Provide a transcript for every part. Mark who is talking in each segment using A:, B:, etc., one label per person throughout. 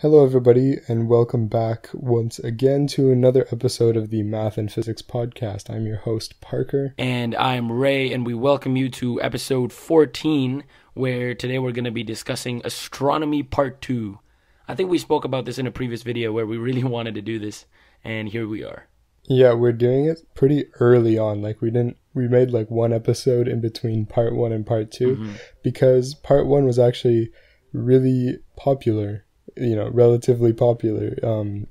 A: Hello everybody, and welcome back once again to another episode of the Math and Physics Podcast. I'm your host, Parker.
B: And I'm Ray, and we welcome you to episode 14, where today we're going to be discussing Astronomy Part 2. I think we spoke about this in a previous video where we really wanted to do this, and here we are.
A: Yeah, we're doing it pretty early on. We made like one episode in between Part 1 and Part 2, because Part 1 was actually really popular. Relatively popular.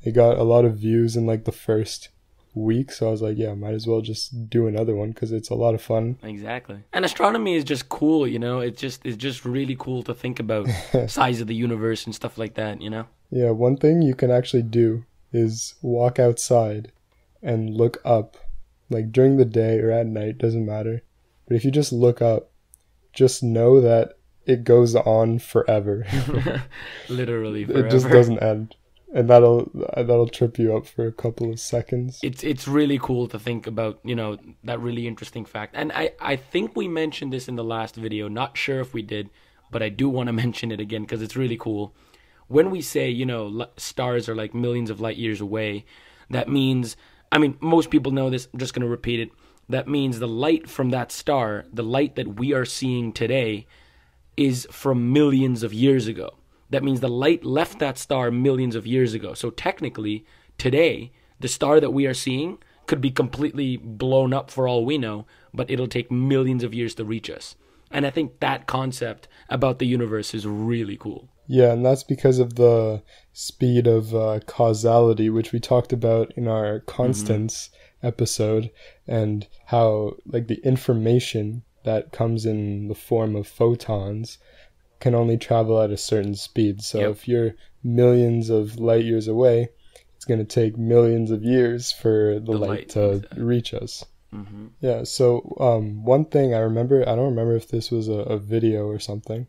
A: It got a lot of views in like the first week, so I was like, yeah, might as well just do another one because it's a lot of fun.
B: Exactly. And astronomy is just cool, it's just really cool to think about size of the universe and stuff like that,
A: Yeah, one thing you can actually do is walk outside and look up, like during the day or at night, doesn't matter. But if you just look up, just know that it goes on forever.
B: Literally forever.
A: It just doesn't end. And that'll trip you up for a couple of seconds.
B: It's really cool to think about, that really interesting fact. And I think we mentioned this in the last video. Not sure if we did, but I do want to mention it again because it's really cool. When we say, stars are like millions of light years away, that means, most people know this, I'm just going to repeat it. That means the light from that star, the light that we are seeing today, is from millions of years ago. That means the light left that star millions of years ago. So technically, today, the star that we are seeing could be completely blown up for all we know, but it'll take millions of years to reach us. And I think that concept about the universe is really cool.
A: Yeah, and that's because of the speed of causality, which we talked about in our constants episode, and how like the information that comes in the form of photons can only travel at a certain speed. So if you're millions of light years away, it's going to take millions of years for the light to reach us. Yeah, so one thing I remember, I don't remember if this was a video or something,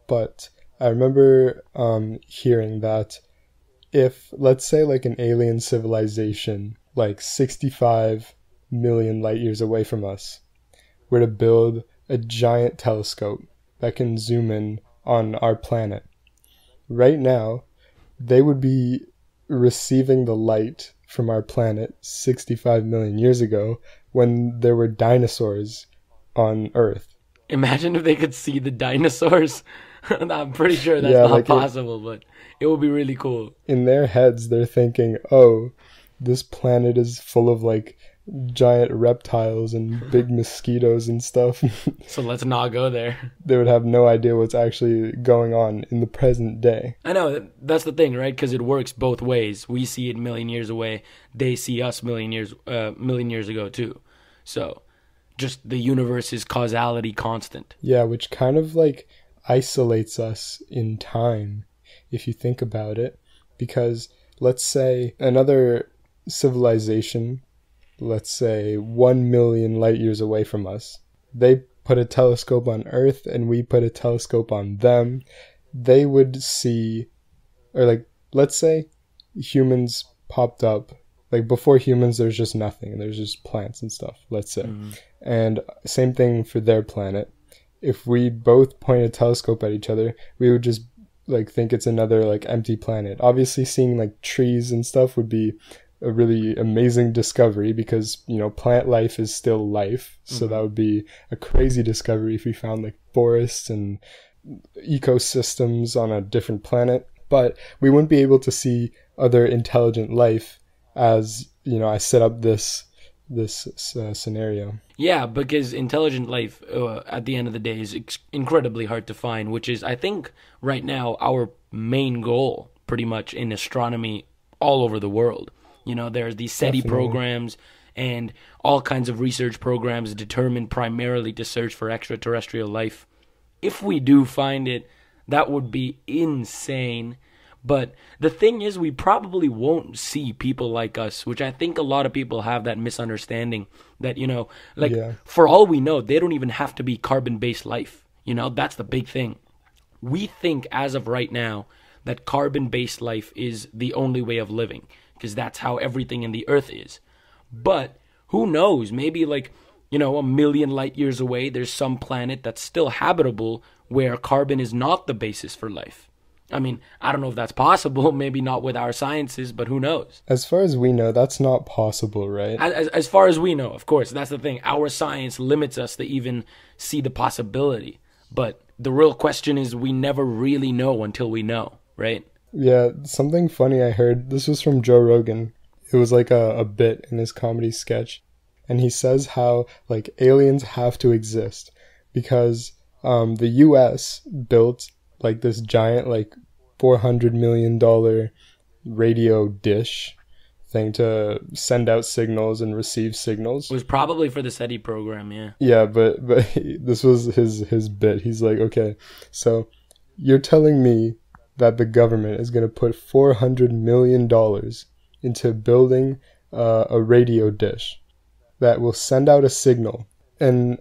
A: but I remember hearing that if, let's say, like an alien civilization, like 65 million light years away from us, were to build a giant telescope that can zoom in on our planet, right now, they would be receiving the light from our planet 65 million years ago when there were dinosaurs on Earth.
B: Imagine if they could see the dinosaurs. I'm pretty sure that's not possible, but it would be really cool.
A: In their heads, they're thinking, oh, this planet is full of like giant reptiles and big mosquitoes and stuff.
B: So let's not go there.
A: They would have no idea what's actually going on in the present day.
B: I know, that's the thing, right? Because it works both ways. We see it a million years away. They see us million years ago too. So just the universe's causality constant.
A: Yeah, which kind of like isolates us in time, if you think about it. Because let's say another civilization, let's say 1 million light years away from us, they put a telescope on Earth and we put a telescope on them, they would see, or like, let's say humans popped up, like before humans there's just nothing, there's just plants and stuff, let's say. And same thing for their planet. If we both point a telescope at each other, we would just like think it's another like empty planet. Obviously seeing like trees and stuff would be a really amazing discovery because, plant life is still life. So that would be a crazy discovery if we found like forests and ecosystems on a different planet. But we wouldn't be able to see other intelligent life as, I set up this scenario.
B: Yeah, because intelligent life at the end of the day is incredibly hard to find, which is, I think, right now our main goal pretty much in astronomy all over the world. There's these SETI programs and all kinds of research programs determined primarily to search for extraterrestrial life. If we do find it, that would be insane. But the thing is, we probably won't see people like us, which I think a lot of people have that misunderstanding that, for all we know, they don't even have to be carbon-based life. That's the big thing. We think as of right now that carbon-based life is the only way of living, because that's how everything in the earth is. But who knows? Maybe like, a million light years away, there's some planet that's still habitable where carbon is not the basis for life. I mean, I don't know if that's possible, maybe not with our sciences, but who knows?
A: As far as we know, that's not possible, right?
B: As far as we know, of course, that's the thing. Our science limits us to even see the possibility. But the real question is we never really know until we know, right?
A: Yeah, something funny I heard, this was from Joe Rogan. It was like a bit in his comedy sketch. And he says how, like, aliens have to exist because the US built, like, this giant, like, $400 million radio dish thing to send out signals and receive signals.
B: It was probably for the SETI program, yeah.
A: Yeah, but this was his bit. He's like, okay, so you're telling me that the government is going to put $400 million into building a radio dish that will send out a signal, and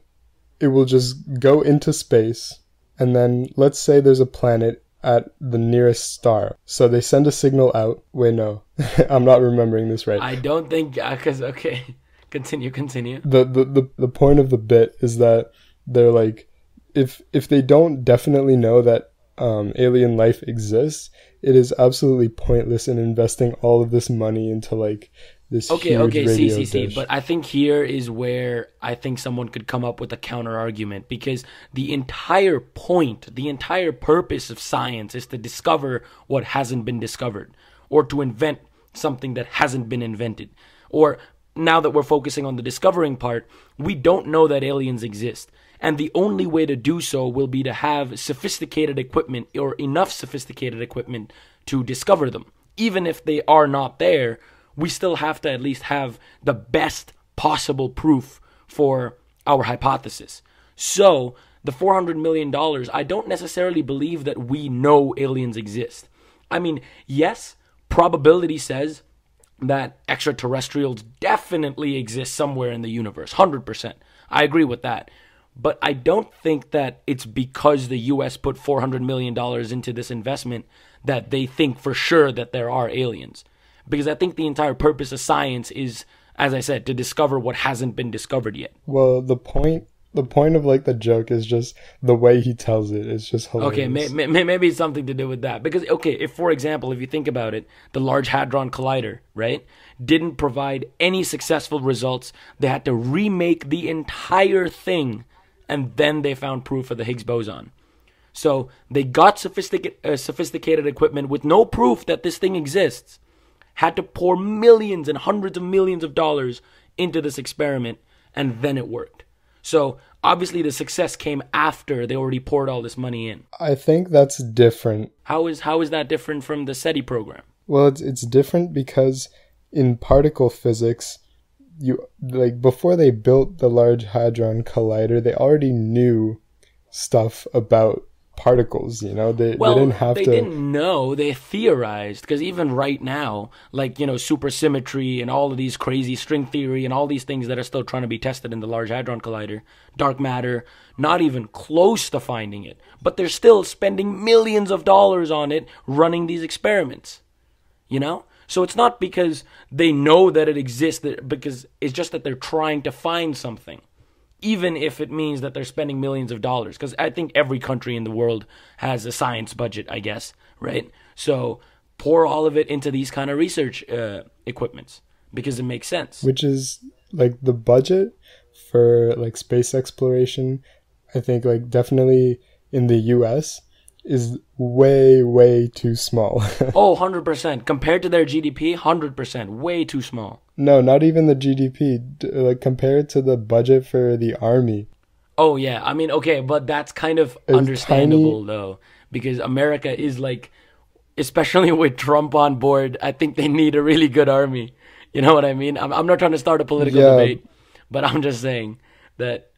A: it will just go into space, and then let's say there's a planet at the nearest star. So they send a signal out. Wait, no. I'm not remembering this right.
B: I don't think, because, okay, continue.
A: The point of the bit is that they're like, if they don't definitely know that alien life exists, it is absolutely pointless in investing all of this money into, like, this huge radio dish.
B: But I think here is where I think someone could come up with a counter argument, because the entire point, the entire purpose of science is to discover what hasn't been discovered, or to invent something that hasn't been invented. Or now that we're focusing on the discovering part, we don't know that aliens exist. And the only way to do so will be to have sophisticated equipment, or enough sophisticated equipment to discover them. Even if they are not there, we still have to at least have the best possible proof for our hypothesis. So the $400 million, I don't necessarily believe that we know aliens exist. I mean, yes, probability says that extraterrestrials definitely exist somewhere in the universe, 100%. I agree with that. But I don't think that it's because the US put $400 million into this investment that they think for sure that there are aliens. Because I think the entire purpose of science is, as I said, to discover what hasn't been discovered yet.
A: Well, the point of, like, the joke is just the way he tells it. It's just hilarious.
B: Okay, maybe it's something to do with that. Because, okay, if, for example, if you think about it, the Large Hadron Collider, right, didn't provide any successful results. They had to remake the entire thing, and then they found proof of the Higgs boson. So they got sophisticated equipment with no proof that this thing exists, had to pour millions and hundreds of millions of dollars into this experiment, and then it worked. So obviously the success came after they already poured all this money in.
A: I think that's different.
B: How is that different from the SETI program?
A: Well, it's different because in particle physics, before they built the Large Hadron Collider, they already knew stuff about particles, they didn't have to...
B: They didn't know, they theorized, because even right now, like, supersymmetry and all of these crazy string theory and all these things that are still trying to be tested in the Large Hadron Collider, dark matter, not even close to finding it, but they're still spending millions of dollars on it, running these experiments, So it's not because they know that it exists, because it's just that they're trying to find something. Even if it means that they're spending millions of dollars. Because I think every country in the world has a science budget, I guess, right? So pour all of it into these kind of research equipments, because it makes sense.
A: Which is, like, the budget for, like, space exploration, I think, like, definitely in the US is way, way too small.
B: Oh, 100%. Compared to their GDP, 100%. Way too small.
A: No, not even the GDP. Like, compared to the budget for the army.
B: Oh, yeah. I mean, okay, but that's kind of understandable, though. Because America is, like, especially with Trump on board, I think they need a really good army. You know what I mean? I'm not trying to start a political debate, but I'm just saying that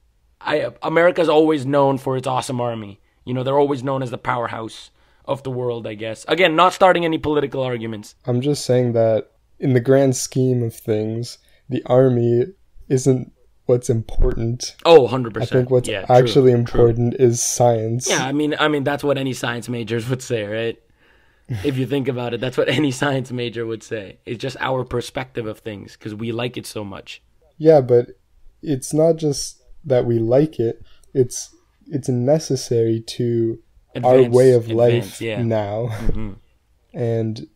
B: America's always known for its awesome army. They're always known as the powerhouse of the world, I guess. Again, not starting any political arguments.
A: I'm just saying that in the grand scheme of things, the army isn't what's important.
B: Oh, 100%.
A: I think what's actually important is science.
B: Yeah, I mean that's what any science majors would say, right? If you think about it, that's what any science major would say. It's just our perspective of things, because we like it so much.
A: Yeah, but it's not just that we like it. It's necessary to our way
B: Advance,
A: of life
B: yeah.
A: now.
B: Hmm.
A: And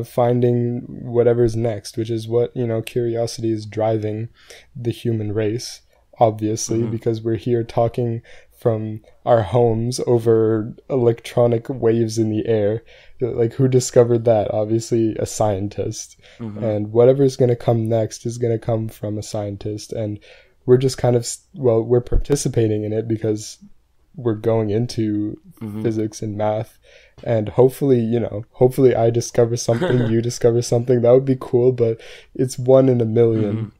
A: finding whatever's next, which is what curiosity is driving the human race, obviously,
B: Hmm.
A: because we're here talking from our homes over electronic waves in the air. Like, who discovered that? Obviously a scientist.
B: Hmm.
A: And whatever's going to come next is going to come from a scientist, and we're just kind of, well, we're participating in it because we're going into
B: Hmm.
A: physics and math. And hopefully I discover something, you discover something. That would be cool, but it's one in a
B: Hmm.
A: million.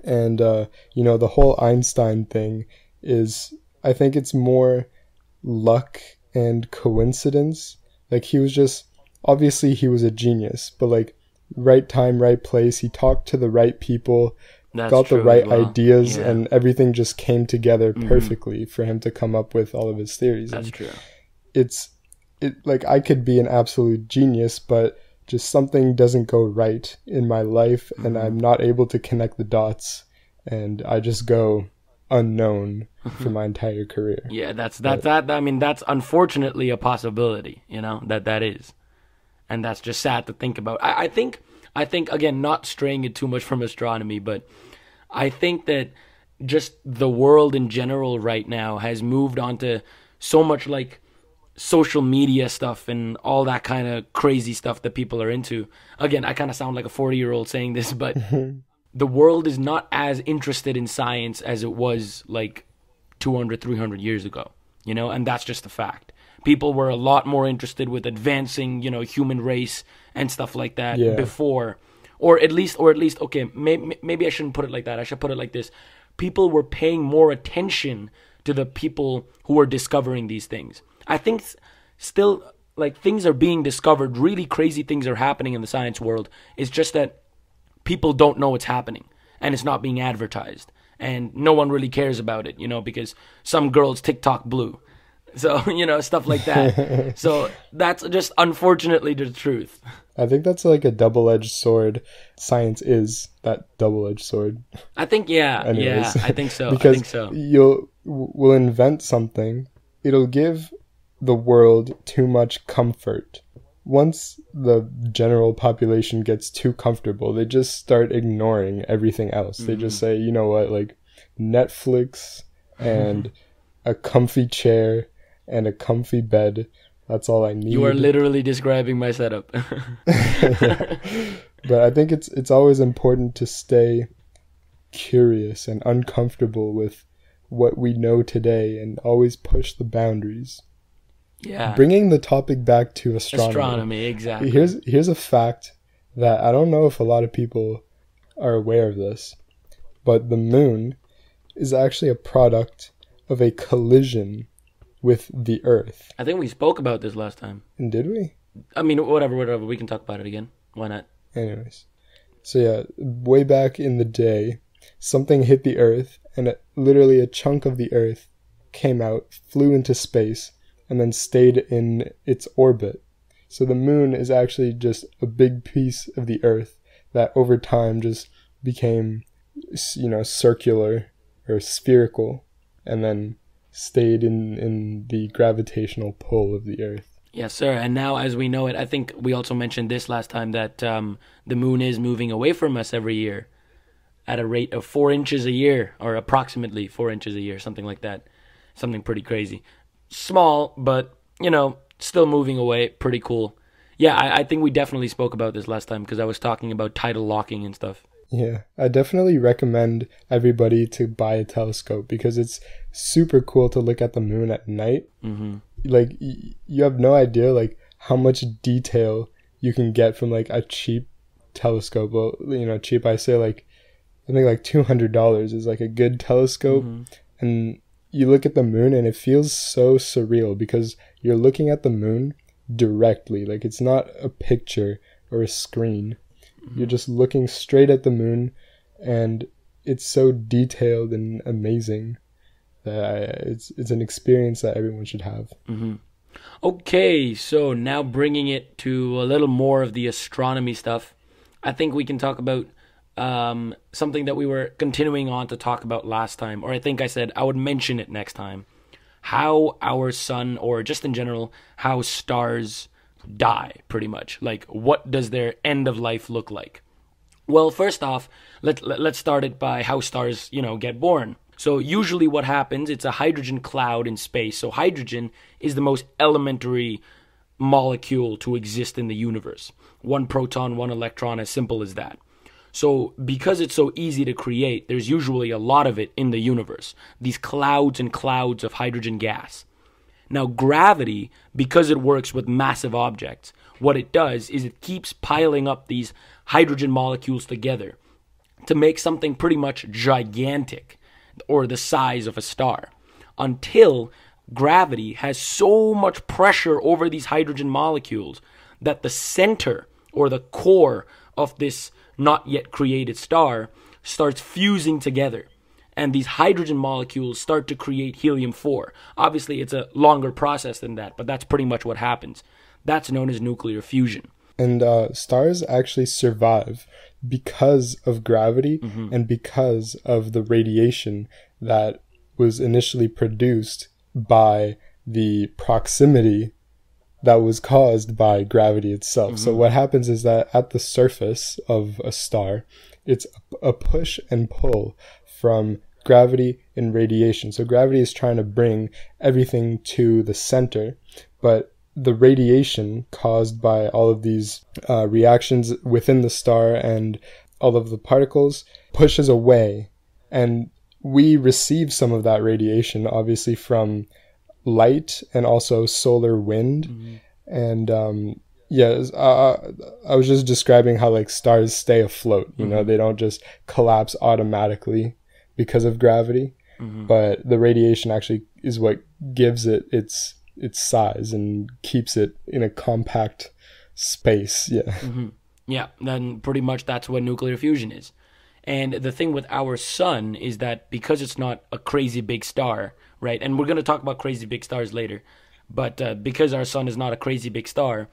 A: And the whole Einstein thing is, I think it's more luck and coincidence. Like, he was just, obviously he was a genius, but like, right time, right place, he talked to the right people,
B: That's
A: got the
B: true as
A: right
B: well.
A: ideas,
B: Yeah.
A: and everything just came together
B: Hmm.
A: perfectly for him to come up with all of his theories.
B: That's
A: And
B: true.
A: it's like, I could be an absolute genius, but just something doesn't go right in my life, and
B: Hmm.
A: I'm not able to connect the dots, and I just go unknown for my entire career.
B: Yeah, that's
A: But
B: that. I mean, that's unfortunately a possibility. That is, and that's just sad to think about. I think again, not straying it too much from astronomy, but I think that just the world in general right now has moved on to so much like social media stuff and all that kind of crazy stuff that people are into. Again, I kind of sound like a 40-year-old saying this, but the world is not as interested in science as it was like 200, 300 years ago, and that's just a fact. People were a lot more interested with advancing, human race and stuff like that
A: yeah,
B: before, or at least, okay, maybe I shouldn't put it like that. I should put it like this: people were paying more attention to the people who were discovering these things. I think still, like, things are being discovered, really crazy things are happening in the science world. It's just that people don't know what's happening and it's not being advertised and no one really cares about it, because some girl's TikTok blew. So, stuff like that. So that's just unfortunately the truth.
A: I think that's like a double-edged sword. Science is that double-edged sword.
B: I think, yeah,
A: Anyways,
B: I think so. I
A: because
B: think so.
A: we'll invent something, it'll give the world too much comfort. Once the general population gets too comfortable, they just start ignoring everything else. They just say, you know what, like, Netflix and a comfy chair and a comfy bed, that's all I
B: You are
A: need.
B: literally describing my setup.
A: But I think it's always important to stay curious and uncomfortable with what we know today, and always push the boundaries.
B: Yeah.
A: Bringing the topic back to astronomy.
B: Astronomy, exactly.
A: Here's a fact that I don't know if a lot of people are aware of this, but the moon is actually a product of a collision with the Earth.
B: I think we spoke about this last time.
A: And did we?
B: I mean, whatever. We can talk about it again. Why not?
A: Anyways. So yeah, way back in the day, something hit the Earth, and literally a chunk of the Earth came out, flew into space, and then stayed in its orbit. So the moon is actually just a big piece of the Earth that over time just became, circular or spherical, and then stayed in the gravitational pull of the Earth.
B: Yes, sir. And now, as we know it, I think we also mentioned this last time that the moon is moving away from us every year at a rate of 4 inches a year, or approximately 4 inches a year, something like that. Something pretty crazy. Small, but, still moving away. Pretty cool. Yeah, I think we definitely spoke about this last time because I was talking about tidal locking and stuff.
A: Yeah, I definitely recommend everybody to buy a telescope because it's super cool to look at the moon at night.
B: Mm-hmm.
A: Like, you have no idea, like, how much detail you can get from, like, a cheap telescope. Well, cheap, I say, like, I think, like, $200 is, like, a good telescope.
B: Mm-hmm.
A: And you look at the moon and it feels so surreal because you're looking at the moon directly. Like, it's not a picture or a screen. You're just looking straight at the moon, and it's so detailed and amazing that it's an experience that everyone should have.
B: Mm-hmm. Okay, so now bringing it to a little more of the astronomy stuff, I think we can talk about something that we were continuing on to talk about last time, or I think I said I would mention it next time. how our sun, or just in general, how stars die, pretty much. Like, what does their end of life look like? Well, first off, let's start it by how stars, get born. So usually what happens, it's a hydrogen cloud in space. So hydrogen is the most elementary molecule to exist in the universe. One proton, one electron, as simple as that. So because it's so easy to create, there's usually a lot of it in the universe. These clouds and clouds of hydrogen gas. Now gravity, because it works with massive objects, what it does is it keeps piling up these hydrogen molecules together to make something pretty much gigantic, or the size of a star, until gravity has so much pressure over these hydrogen molecules that the center, or the core of this not yet created star, starts fusing together. And these hydrogen molecules start to create helium-4. Obviously, it's a longer process than that, but that's pretty much what happens. That's known as nuclear fusion.
A: And stars actually survive because of gravity and because of the radiation that was initially produced by the proximity that was caused by gravity itself. So what happens is that at the surface of a star, it's a push and pull from gravity and radiation. So gravity is trying to bring everything to the center, but the radiation caused by all of these reactions within the star and all of the particles pushes away. And we receive some of that radiation, obviously, from light and also solar wind. And I was just describing how like stars stay afloat. They don't just collapse automatically because of gravity, but the radiation actually is what gives it its size and keeps it in a compact space.
B: Yeah, then pretty much that's what nuclear fusion is. And the thing with our sun is that because it's not a crazy big star, right? And we're going to talk about crazy big stars later. But because our sun is not a crazy big star,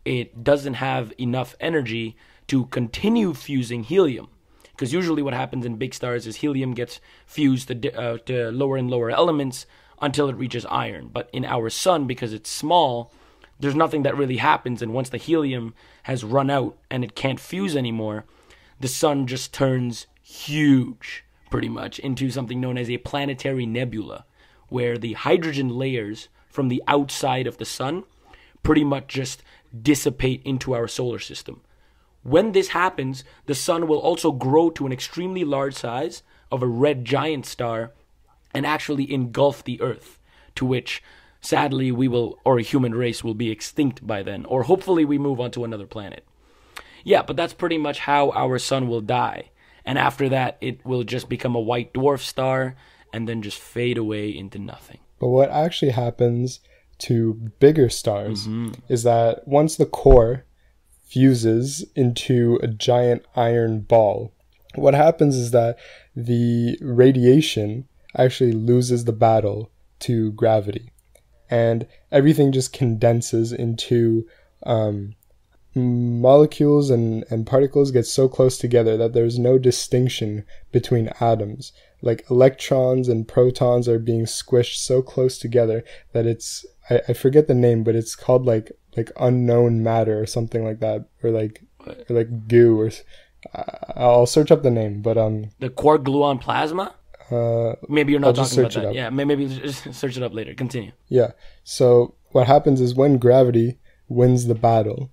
B: it doesn't have enough energy to continue fusing helium. Because usually what happens in big stars is helium gets fused to lower and lower elements until it reaches iron. But in our sun, because it's small, there's nothing that really happens. And once the helium has run out and it can't fuse anymore, the sun just turns huge, pretty much, into something known as a planetary nebula, where the hydrogen layers from the outside of the sun pretty much just dissipate into our solar system. When this happens, the sun will also grow to an extremely large size of a red giant star and actually engulf the Earth, to which, sadly, a human race will be extinct by then, or hopefully we move on to another planet. Yeah, but that's pretty much how our sun will die. And after that, it will just become a white dwarf star and then just fade away into nothing.
A: But what actually happens to bigger stars is that once the core fuses into a giant iron ball, what happens is that the radiation actually loses the battle to gravity. And everything just condenses into molecules and particles get so close together that there's no distinction between atoms. Like electrons and protons are being squished so close together that it's, I forget the name, but it's called like unknown matter or something like that, or like goo, or I'll search up the name, but
B: the quark gluon plasma. Maybe you're not talking about that. Yeah, maybe just search it up later. Continue.
A: Yeah. So what happens is when gravity wins the battle,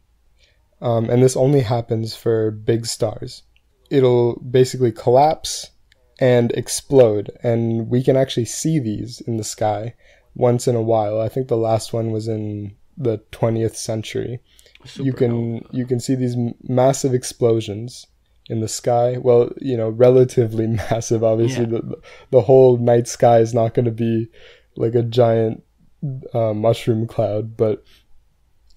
A: and this only happens for big stars, it'll basically collapse and explode, and we can actually see these in the sky once in a while. I think the last one was in the 20th century. You can see these massive explosions in the sky. Well, relatively massive. Obviously, the whole night sky is not going to be like a giant mushroom cloud, but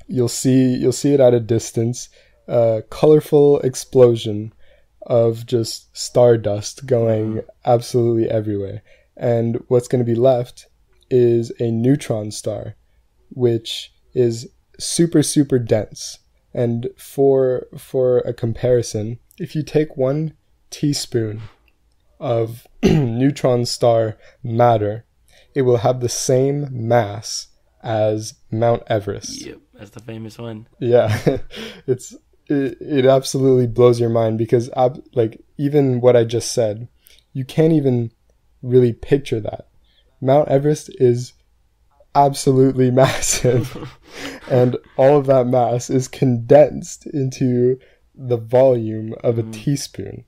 A: you'll see it at a distance. A colorful explosion of just stardust going absolutely everywhere. And what's going to be left is a neutron star, which is super, super dense. And for a comparison, if you take 1 teaspoon of neutron star matter it will have the same mass as Mount Everest.
B: Yep, that's the famous one.
A: Yeah, it absolutely blows your mind because like even what I just said, you can't even really picture that. Mount Everest is absolutely massive, and all of that mass is condensed into the volume of a teaspoon.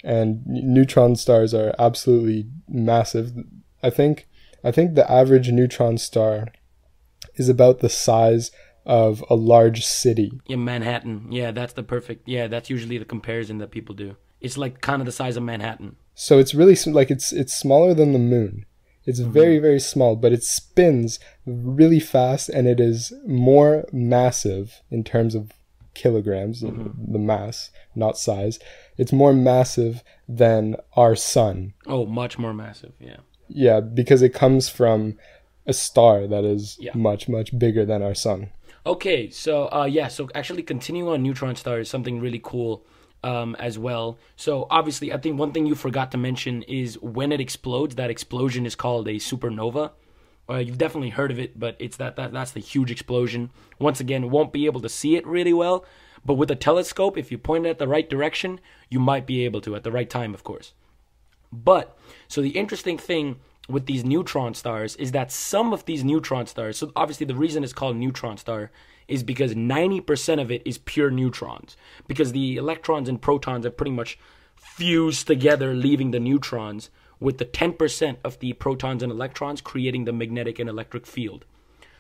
A: And neutron stars are absolutely massive. I think the average neutron star is about the size of a large city.
B: Yeah, Manhattan. Yeah, that's the perfect. Yeah, that's usually the comparison that people do. It's like kind of the size of Manhattan.
A: So it's really like it's smaller than the moon. It's very, very small, but it spins really fast, and it is more massive in terms of kilograms, the mass, not size. It's more massive than our sun.
B: Oh, much more massive, yeah.
A: Yeah, because it comes from a star that is much, much bigger than our sun.
B: Okay, so so actually continuing on neutron stars, something really cool as well. So obviously, I think one thing you forgot to mention is when it explodes, that explosion is called a supernova. You've definitely heard of it, but it's that's the huge explosion. Once again, won't be able to see it really well, but with a telescope, if you point it at the right direction, you might be able to, at the right time, of course. But, so the interesting thing with these neutron stars is that some of these neutron stars, so obviously the reason it's called neutron star is because 90% of it is pure neutrons. Because the electrons and protons are pretty much fused together, leaving the neutrons, with the 10% of the protons and electrons creating the magnetic and electric field.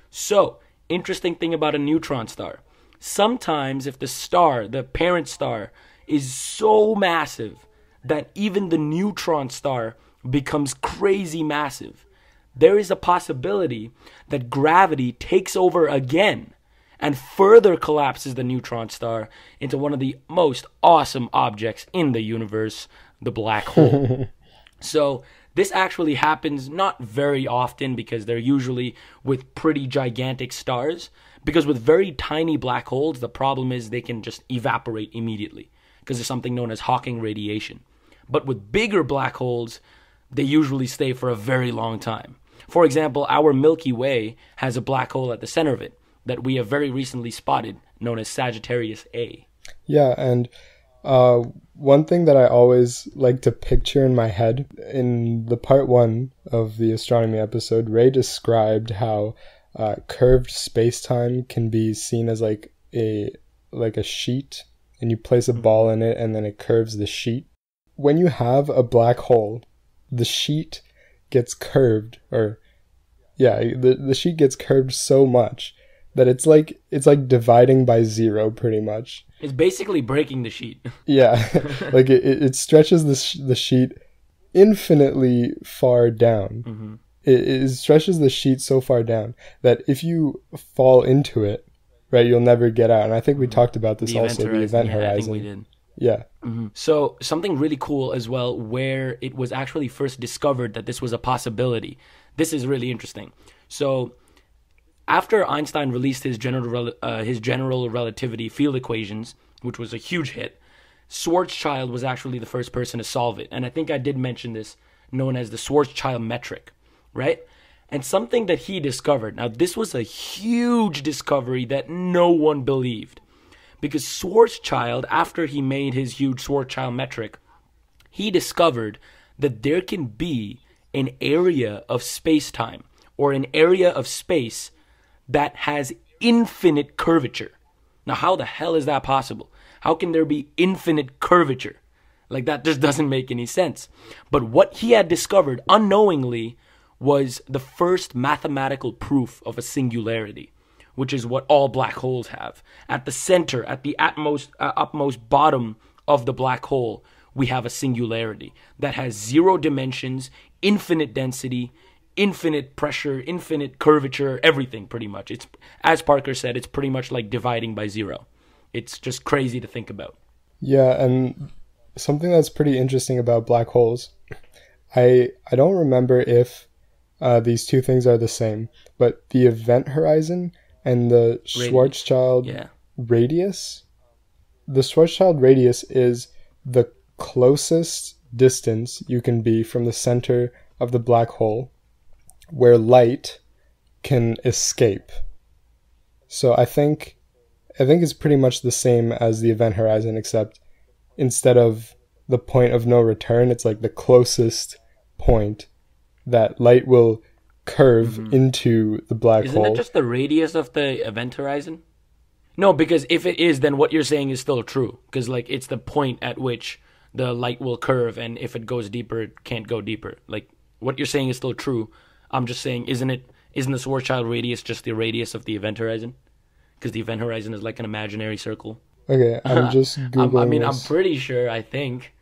B: So, interesting thing about a neutron star. Sometimes if the star, the parent star, is so massive that even the neutron star becomes crazy massive, there is a possibility that gravity takes over again and further collapses the neutron star into one of the most awesome objects in the universe, the black hole. So this actually happens not very often because they're usually with pretty gigantic stars. Because with very tiny black holes, the problem is they can just evaporate immediately because there's something known as Hawking radiation. But with bigger black holes, they usually stay for a very long time. For example, our Milky Way has a black hole at the center of it that we have very recently spotted, known as Sagittarius A.
A: Yeah, and one thing that I always like to picture in my head, in the part 1 of the astronomy episode, Ray described how curved space-time can be seen as like a sheet, and you place a ball in it and then it curves the sheet. When you have a black hole, the sheet gets curved, the sheet gets curved so much that it's like dividing by zero pretty much.
B: It's basically breaking the sheet.
A: Yeah, like it stretches the sheet infinitely far down. It stretches the sheet so far down that if you fall into it, right, you'll never get out. And I think we talked about this also, the event horizon.
B: I think we did.
A: Yeah.
B: So something really cool as well, where it was actually first discovered that this was a possibility. This is really interesting. So after Einstein released his general relativity field equations, which was a huge hit, Schwarzschild was actually the first person to solve it. And I think I did mention this, known as the Schwarzschild metric, right? And something that he discovered. Now, this was a huge discovery that no one believed. Because Schwarzschild, after he made his huge Schwarzschild metric, he discovered that there can be an area of space-time, or an area of space that has infinite curvature. Now, how the hell is that possible? How can there be infinite curvature? Like, that just doesn't make any sense. But what he had discovered unknowingly was the first mathematical proof of a singularity, which is what all black holes have. At the center, at the upmost bottom of the black hole, we have a singularity that has 0 dimensions, infinite density, infinite pressure, infinite curvature, everything pretty much. It's, as Parker said, it's pretty much like dividing by 0. It's just crazy to think about.
A: Yeah, and something that's pretty interesting about black holes, I don't remember if these two things are the same, but the event horizon and the Schwarzschild radius. The Schwarzschild radius is the closest distance you can be from the center of the black hole where light can escape. So I think it's pretty much the same as the event horizon, except instead of the point of no return, it's like the closest point that light will curve into the black
B: Isn't
A: hole.
B: it just the radius of the event horizon? No, because if it is, then what you're saying is still true. Because like it's the point at which the light will curve, and if it goes deeper, it can't go deeper. Like what you're saying is still true. I'm just saying, isn't the Schwarzschild radius just the radius of the event horizon? Because the event horizon is like an imaginary circle.
A: Okay, I'm just Googling
B: I'm
A: this.
B: pretty sure. I think.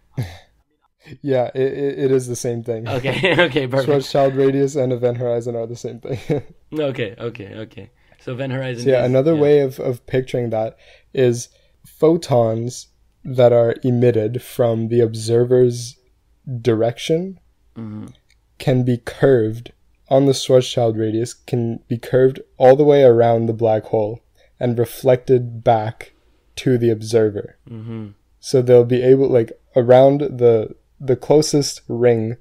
A: Yeah, it is the same thing.
B: Okay. Okay. Perfect.
A: Schwarzschild radius and event horizon are the same thing.
B: Okay. So event horizon.
A: So yeah, another way of picturing that is photons that are emitted from the observer's direction can be curved on the Schwarzschild radius, can be curved all the way around the black hole and reflected back to the observer. So they'll be able, like, around the closest ring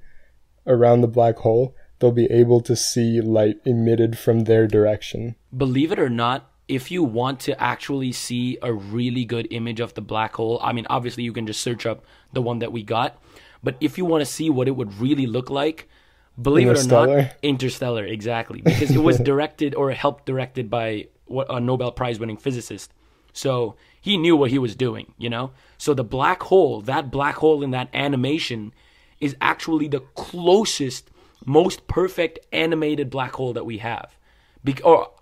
A: around the black hole, they'll be able to see light emitted from their direction.
B: Believe it or not, if you want to actually see a really good image of the black hole, I mean, obviously you can just search up the one that we got. But if you want to see what it would really look like, believe it or not, Interstellar, exactly. Because it was directed or helped directed by a Nobel Prize winning physicist. So he knew what he was doing, you know? So the black hole, that black hole in that animation is actually the closest, most perfect animated black hole that we have.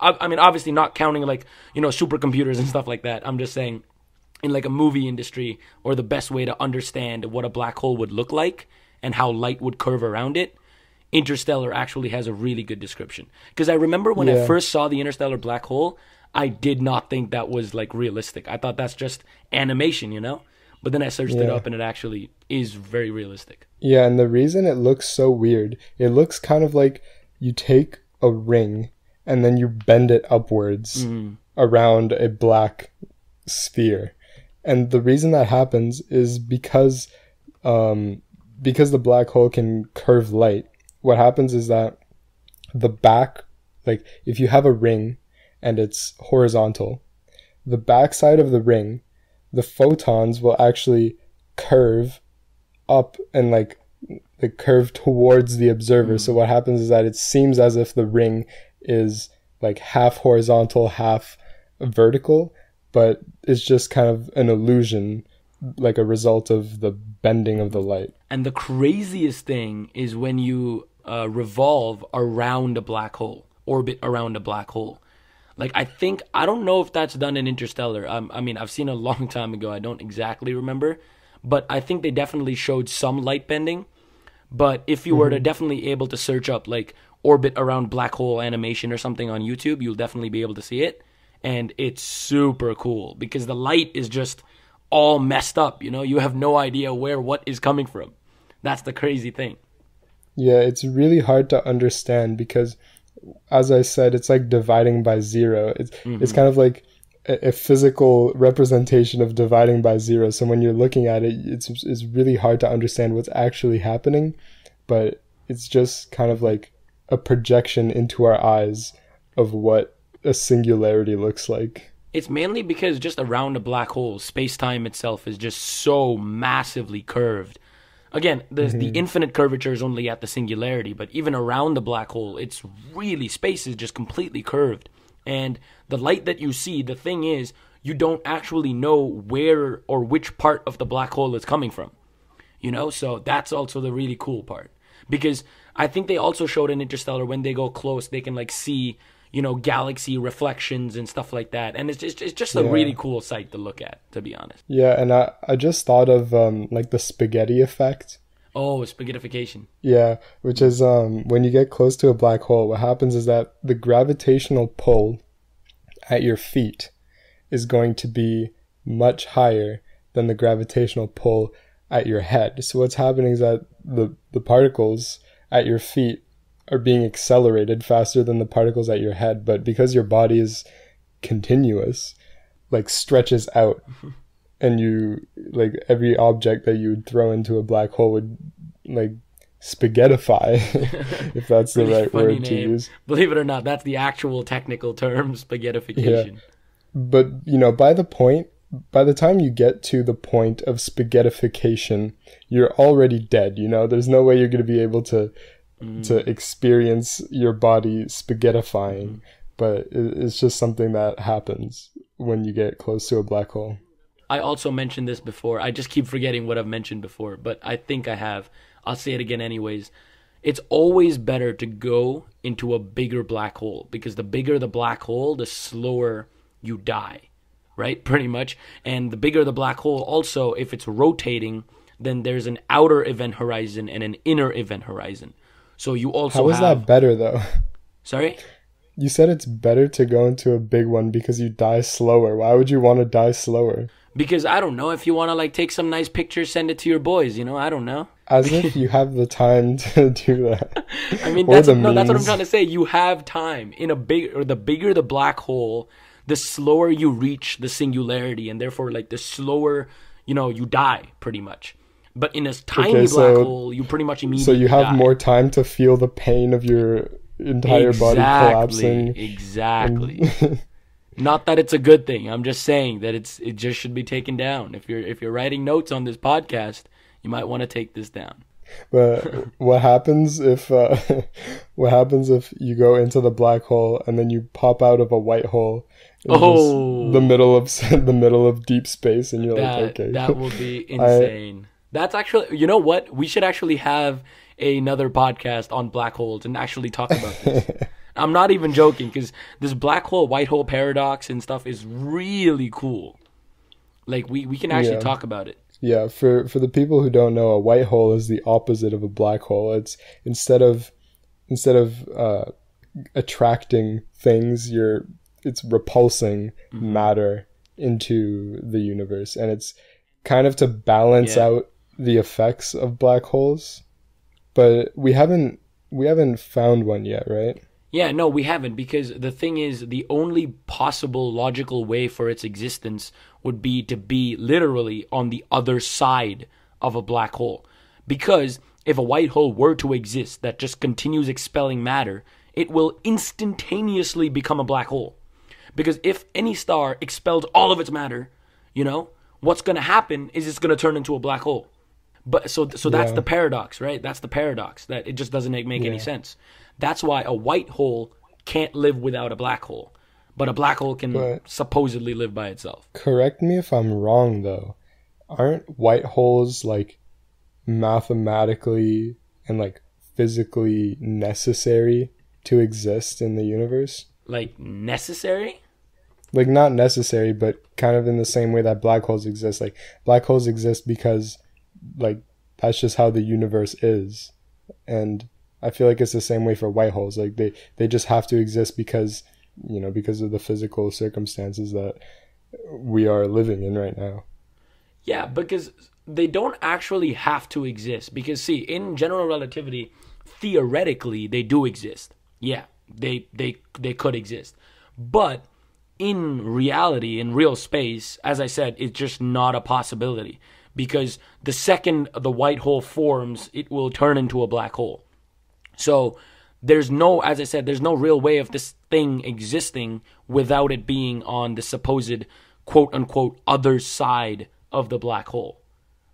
B: I mean, obviously not counting like, you know, supercomputers and stuff like that. I'm just saying in like a movie industry, or the best way to understand what a black hole would look like and how light would curve around it, Interstellar actually has a really good description. Because I remember when I first saw the Interstellar black hole, I did not think that was like realistic. I thought that's just animation, you know? But then I searched it up and it actually is very realistic.
A: Yeah, and the reason it looks so weird, it looks kind of like you take a ring and then you bend it upwards around a black sphere. And the reason that happens is because the black hole can curve light. What happens is that the back, like if you have a ring and it's horizontal, the back side of the ring, the photons will actually curve up and like curve towards the observer. So what happens is that it seems as if the ring is like half horizontal, half vertical, but it's just kind of an illusion, like a result of the bending of the light.
B: And the craziest thing is when you revolve around a black hole, orbit around a black hole. Like, I don't know if that's done in Interstellar. I mean, I've seen it a long time ago. I don't exactly remember. But I think they definitely showed some light bending. But if you were to definitely able to search up, like, orbit around black hole animation or something on YouTube, you'll definitely be able to see it. And it's super cool because the light is just all messed up, you know? You have no idea where what is coming from. That's the crazy thing.
A: Yeah, it's really hard to understand because, as I said, it's like dividing by zero. It's kind of like a physical representation of dividing by zero. So when you're looking at it, it's really hard to understand what's actually happening, but it's just kind of like a projection into our eyes of what a singularity looks like.
B: It's mainly because just around a black hole, space-time itself is just so massively curved. Again, the infinite curvature is only at the singularity, but even around the black hole, it's really, space is just completely curved. And the light that you see, the thing is, you don't actually know where or which part of the black hole it's coming from. You know, so that's also the really cool part. Because I think they also showed in Interstellar when they go close, they can like see, you know, galaxy reflections and stuff like that. And it's just a really cool sight to look at, to be honest.
A: Yeah, and I just thought of like the spaghetti effect.
B: Oh, spaghettification.
A: Yeah, which is when you get close to a black hole, what happens is that the gravitational pull at your feet is going to be much higher than the gravitational pull at your head. So what's happening is that the particles at your feet are being accelerated faster than the particles at your head, but because your body is continuous, like stretches out, and you like every object that you would throw into a black hole would like spaghettify, if that's the
B: Really
A: right
B: funny
A: word to
B: name.
A: use.
B: Believe it or not, that's the actual technical term,
A: Yeah.
B: spaghettification.
A: But, by the time you get to the point of spaghettification, you're already dead, There's no way you're going to be able to experience your body spaghettifying, but it's just something that happens when you get close to a black hole.
B: I also mentioned this before. I just keep forgetting what I've mentioned before, but I think I have. I'll say it again anyways. It's always better to go into a bigger black hole, because the bigger the black hole, the slower you die, right? Pretty much. And the bigger the black hole, also, if it's rotating, then there's an outer event horizon and an inner event horizon. So you also
A: How is that better, though?
B: Sorry?
A: You said it's better to go into a big one because you die slower. Why would you want to die slower?
B: Because, I don't know, if you want to like take some nice pictures, send it to your boys, I don't know.
A: As if you have the time to do that.
B: I mean, that's what I'm trying to say. You have time. The bigger the black hole, the slower you reach the singularity, and therefore, like, the slower, you die, pretty much. But in a tiny black hole, you pretty much immediately
A: So you have
B: die.
A: more time to feel the pain of your entire body collapsing.
B: Exactly. Not that it's a good thing. I'm just saying that it just should be taken down. If you're writing notes on this podcast, you might want to take this down.
A: But what happens if you go into the black hole and then you pop out of a white hole in the middle of deep space, and you're like, okay,
B: that will be insane. That's actually, you know what? We should actually have another podcast on black holes and actually talk about this. I'm not even joking, because this black hole, white hole paradox and stuff is really cool. Like, we can actually talk about it.
A: Yeah, for the people who don't know, a white hole is the opposite of a black hole. It's instead of attracting things, it's repulsing matter into the universe, and it's kind of to balance out the effects of black holes. But we haven't found one yet, right?
B: Yeah, no, we haven't, because the thing is, the only possible logical way for its existence would be to be literally on the other side of a black hole. Because if a white hole were to exist that just continues expelling matter, it will instantaneously become a black hole. Because if any star expels all of its matter, what's going to happen is it's going to turn into a black hole. But so that's the paradox, right? That's the paradox, that it just doesn't make any sense. That's why a white hole can't live without a black hole, but a black hole can supposedly live by itself.
A: Correct me if I'm wrong, though. Aren't white holes, like, mathematically and, like, physically necessary to exist in the universe?
B: Like, necessary?
A: Like, not necessary, but kind of in the same way that black holes exist. Like, black holes exist because, like, that's just how the universe is. And I feel like it's the same way for white holes. Like, they just have to exist because of the physical circumstances that we are living in right now.
B: Yeah, because they don't actually have to exist. Because, see, in general relativity, theoretically, they do exist. Yeah, they could exist. But in reality, in real space, as I said, it's just not a possibility. Because the second the white hole forms, it will turn into a black hole. So there's no real way of this thing existing without it being on the supposed quote unquote other side of the black hole,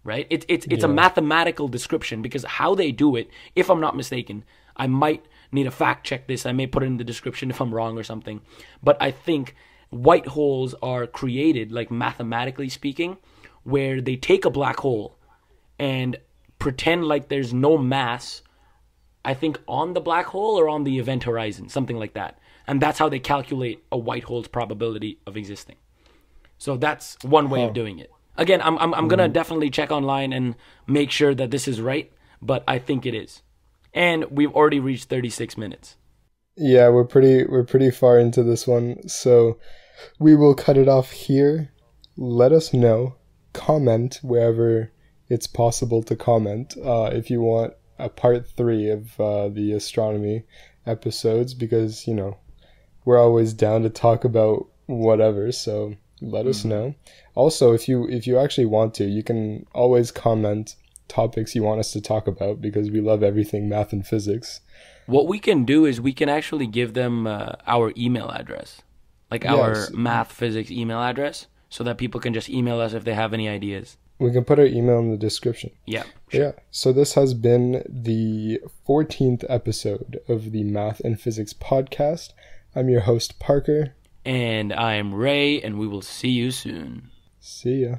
B: right? It's a mathematical description, because how they do it, if I'm not mistaken, I might need to fact check this. I may put it in the description if I'm wrong or something. But I think white holes are created, like mathematically speaking, where they take a black hole and pretend like there's no mass, I think, on the black hole or on the event horizon, something like that. And that's how they calculate a white hole's probability of existing. So that's one way of doing it. Again, I'm gonna definitely check online and make sure that this is right, but I think it is. And we've already reached 36 minutes.
A: Yeah, we're pretty far into this one, so we will cut it off here. Let us know. Comment wherever it's possible to comment if you want a part 3 of the astronomy episodes, because we're always down to talk about whatever, so let us know. Also, if you actually want to, you can always comment topics you want us to talk about, because we love everything math and physics.
B: What we can do is we can actually give them our email address, like our math physics email address, so that people can just email us if they have any ideas.
A: We can put our email in the description.
B: Yeah. Sure.
A: Yeah. So this has been the 14th episode of the Math and Physics podcast. I'm your host, Parker.
B: And I'm Ray, and we will see you soon.
A: See ya.